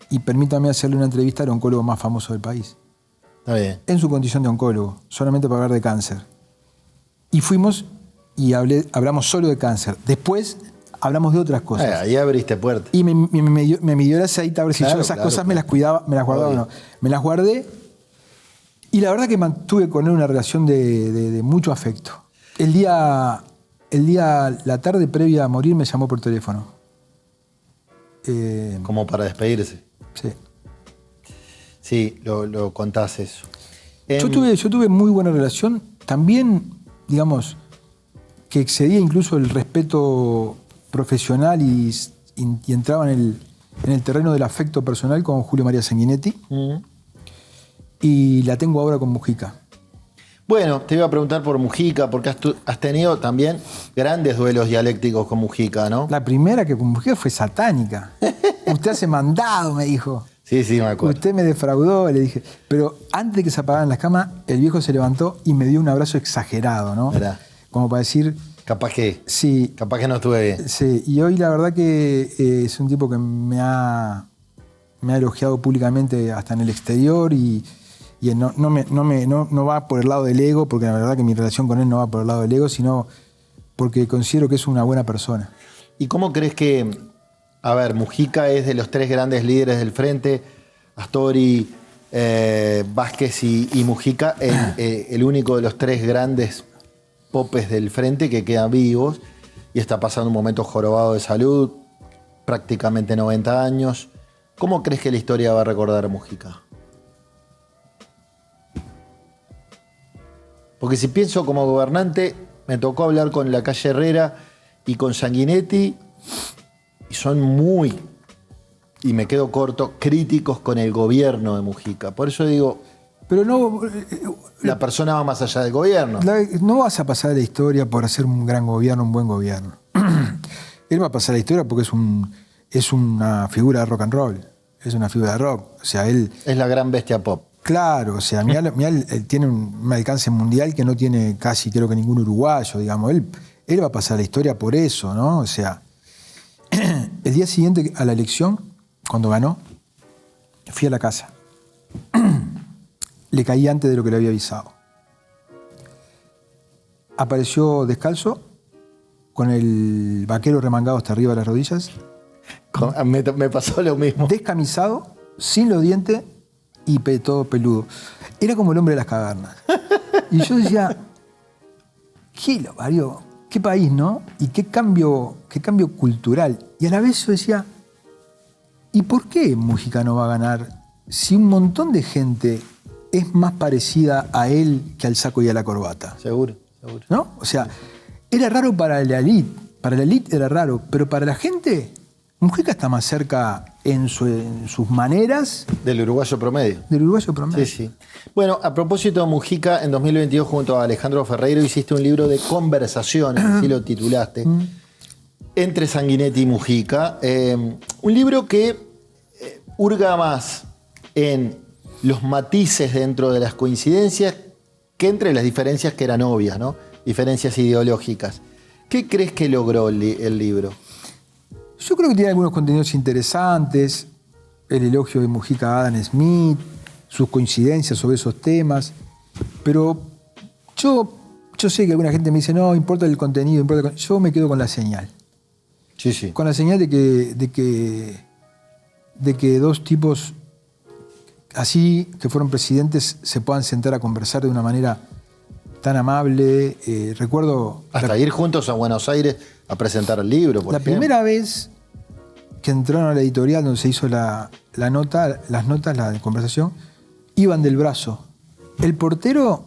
y permítame hacerle una entrevista al oncólogo más famoso del país. Está bien. En su condición de oncólogo, solamente para hablar de cáncer. Y fuimos y hablamos solo de cáncer. Después hablamos de otras cosas. Ahí abriste puertas. Y me midió la aceite a ver si yo esas cosas me las cuidaba, me las guardaba o no. Me las guardé y la verdad que mantuve con él una relación de mucho afecto. La tarde previa a morir me llamó por teléfono. Como para despedirse. Sí. Sí, lo contás eso. Yo tuve muy buena relación, también, digamos, que excedía incluso el respeto profesional y entraba en el terreno del afecto personal con Julio María Sanguinetti. Y la tengo ahora con Mujica. Bueno, te iba a preguntar por Mujica, porque has tenido también grandes duelos dialécticos con Mujica, ¿no? La primera que con Mujica fue satánica. Usted hace mandado, me dijo. Sí, me acuerdo. Usted me defraudó, le dije. Pero antes de que se apagaran las camas, el viejo se levantó y me dio un abrazo exagerado, ¿no? ¿Verdad? Como para decir... Capaz que. Sí. Capaz que no estuve bien. Sí, y hoy la verdad que es un tipo que me ha elogiado públicamente hasta en el exterior y no va por el lado del ego, porque la verdad que mi relación con él no va por el lado del ego, sino porque considero que es una buena persona. ¿Y cómo crees que, Mujica es de los tres grandes líderes del frente, Astori, Vázquez y Mujica, el único de los tres grandes popes del frente que quedan vivos y está pasando un momento jorobado de salud, prácticamente 90 años? ¿Cómo crees que la historia va a recordar a Mujica? Porque si pienso como gobernante, me tocó hablar con Lacalle Herrera y con Sanguinetti y son muy, y me quedo corto, críticos con el gobierno de Mujica. Por eso digo, pero no, la persona va más allá del gobierno. No vas a pasar la historia por hacer un gran gobierno, un buen gobierno. Él va a pasar la historia porque es una figura de rock and roll, es una figura de rock. O sea, él es la gran bestia pop. Claro, o sea, él tiene un alcance mundial que no tiene casi, creo que ningún uruguayo, digamos. Él él va a pasar a la historia por eso, ¿no? O sea, el día siguiente a la elección, cuando ganó, fui a la casa. Le caí antes de lo que le había avisado. Apareció descalzo, con el vaquero remangado hasta arriba de las rodillas. Me pasó lo mismo. Descamisado, sin los dientes y todo peludo. Era como el hombre de las cavernas. Y yo decía, ¿qué lo parió? ¿Qué país, no? Y qué cambio cultural. Y a la vez yo decía, ¿y por qué Mujica no va a ganar si un montón de gente es más parecida a él que al saco y a la corbata? Seguro. ¿No? O sea, era raro para la élite. Para la élite era raro, pero para la gente, Mujica está más cerca en sus maneras. Del uruguayo promedio. Del uruguayo promedio. Sí. Bueno, a propósito de Mujica, en 2022 junto a Alejandro Ferreiro hiciste un libro de conversaciones, así lo titulaste, entre Sanguinetti y Mujica. Un libro que hurga más en los matices dentro de las coincidencias que entre las diferencias que eran obvias, ¿no? Diferencias ideológicas. ¿Qué crees que logró el libro? Yo creo que tiene algunos contenidos interesantes, el elogio de Mujica a Adam Smith, sus coincidencias sobre esos temas, pero yo sé que alguna gente me dice, no, importa el contenido, yo me quedo con la señal. Sí. Con la señal de que dos tipos así, que fueron presidentes, se puedan sentar a conversar de una manera tan amable. Recuerdo... Hasta ir juntos a Buenos Aires a presentar el libro, por ejemplo. La primera vez que entraron a la editorial donde se hizo las notas, la conversación, iban del brazo. El portero,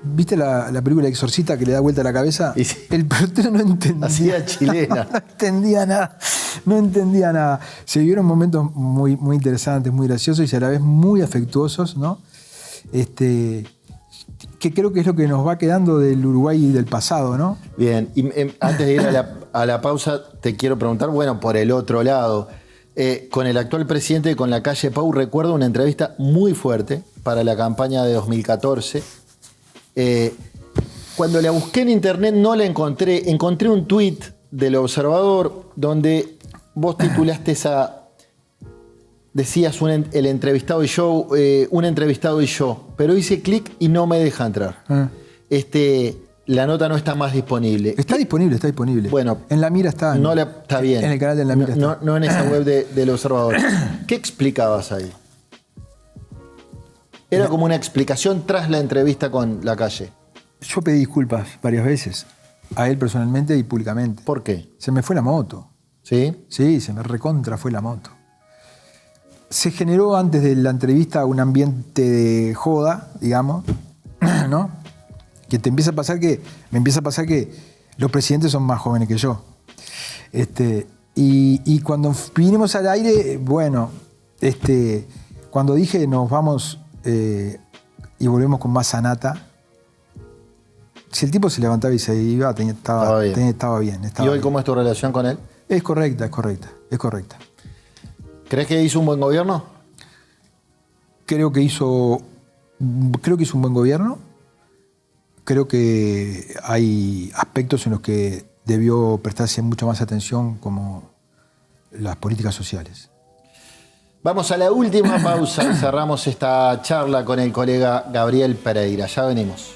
¿viste la película Exorcista que le da vuelta a la cabeza? Sí. El portero no entendía. Hacía chilena. No entendía nada. Se vivieron momentos muy, muy interesantes, muy graciosos y a la vez muy afectuosos, ¿no? Que creo que es lo que nos va quedando del Uruguay y del pasado, ¿no? Bien, y antes de ir a la pausa, te quiero preguntar, bueno, por el otro lado, con el actual presidente, con Lacalle Pou, recuerdo una entrevista muy fuerte para la campaña de 2014. Cuando la busqué en internet no la encontré un tuit del Observador donde vos titulaste decías el entrevistado y yo, un entrevistado y yo, pero hice clic y no me deja entrar. La nota no está más disponible. Está disponible. Bueno, en La Mira está. Está bien. En el canal de La Mira está. No en esa web del Observador. ¿Qué explicabas ahí? Era como una explicación tras la entrevista con Lacalle. Yo pedí disculpas varias veces, a él personalmente y públicamente. ¿Por qué? Se me fue la moto. ¿Sí? Sí, se me recontra fue la moto. Se generó antes de la entrevista un ambiente de joda, digamos, ¿no? Que me empieza a pasar que los presidentes son más jóvenes que yo. Y cuando vinimos al aire, bueno, cuando dije nos vamos y volvemos con más Sanata, si el tipo se levantaba y se iba, estaba bien. ¿Y hoy cómo es tu relación con él? Es correcta. ¿Crees que hizo un buen gobierno? Creo que hizo un buen gobierno. Creo que hay aspectos en los que debió prestarse mucho más atención, como las políticas sociales. Vamos a la última pausa y cerramos esta charla con el colega Gabriel Pereira. Ya venimos.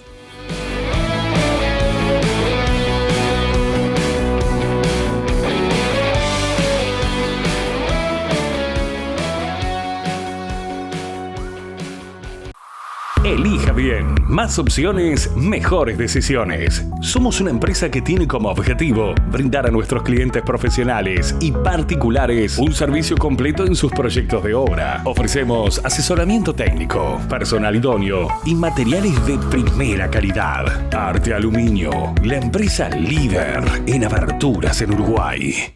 Elija bien. Más opciones, mejores decisiones. Somos una empresa que tiene como objetivo brindar a nuestros clientes profesionales y particulares un servicio completo en sus proyectos de obra. Ofrecemos asesoramiento técnico, personal idóneo y materiales de primera calidad. Arte Aluminio, la empresa líder en aberturas en Uruguay.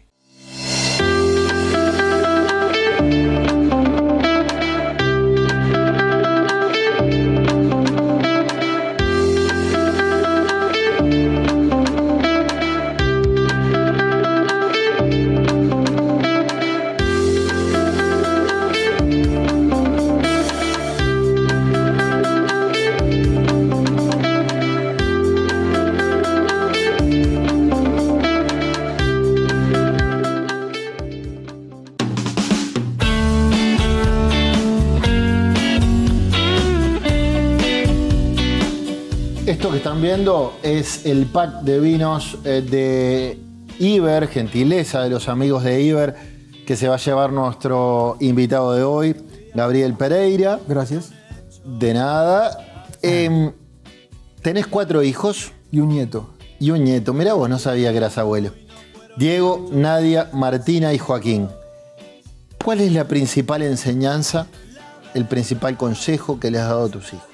Esto que están viendo es el pack de vinos de Iber, gentileza de los amigos de Iber, que se va a llevar nuestro invitado de hoy, Gabriel Pereira. Gracias. De nada. Tenés 4 hijos. Y un nieto. Y un nieto. Mirá vos, no sabía que eras abuelo. Diego, Nadia, Martina y Joaquín. ¿Cuál es la principal enseñanza, el principal consejo que le has dado a tus hijos?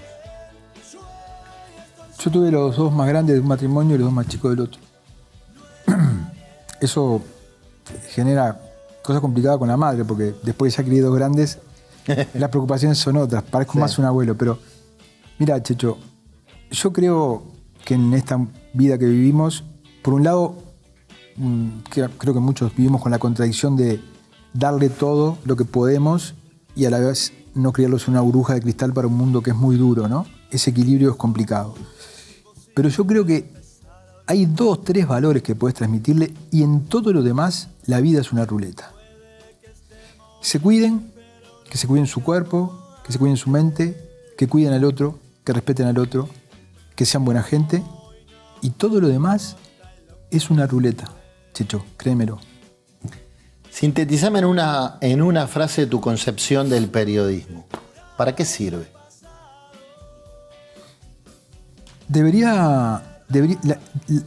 Yo tuve los 2 más grandes de un matrimonio y los 2 más chicos del otro. Eso genera cosas complicadas con la madre, porque después de ya crié 2 grandes, las preocupaciones son otras. Parezco más un abuelo, pero mira, Checho, yo creo que en esta vida que vivimos, por un lado, creo que muchos vivimos con la contradicción de darle todo lo que podemos y a la vez no criarlos en una burbuja de cristal para un mundo que es muy duro, ¿no? Ese equilibrio es complicado. Pero yo creo que hay 2, 3 valores que puedes transmitirle y en todo lo demás la vida es una ruleta. Se cuiden, que se cuiden su cuerpo, que se cuiden su mente, que cuiden al otro, que respeten al otro, que sean buena gente y todo lo demás es una ruleta, Checho, créemelo. Sintetizame en una frase tu concepción del periodismo. ¿Para qué sirve?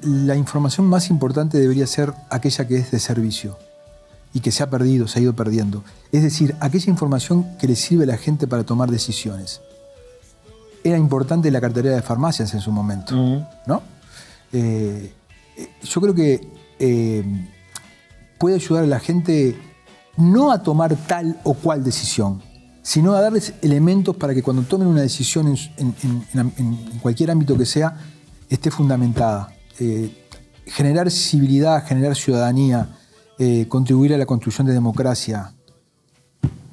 La información más importante debería ser aquella que es de servicio y que se ha perdido, se ha ido perdiendo. Es decir, aquella información que le sirve a la gente para tomar decisiones. Era importante la cartera de farmacias en su momento, ¿no? Yo creo que puede ayudar a la gente no a tomar tal o cual decisión, sino a darles elementos para que cuando tomen una decisión en cualquier ámbito que sea, esté fundamentada. Generar civilidad, generar ciudadanía, contribuir a la construcción de democracia.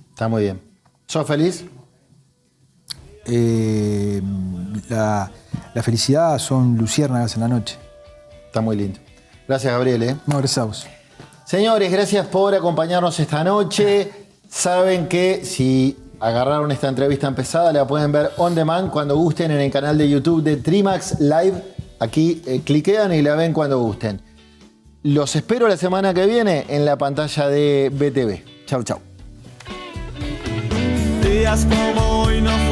Está muy bien. ¿Sos feliz? La felicidad son luciérnagas en la noche. Está muy lindo. Gracias, Gabriel. No, gracias a vos. Señores, gracias por acompañarnos esta noche. Saben que si agarraron esta entrevista empezada, la pueden ver on demand cuando gusten en el canal de YouTube de Trimax Live. Aquí cliquean y la ven cuando gusten. Los espero la semana que viene en la pantalla de BTV. Chau, chau. Días como hoy no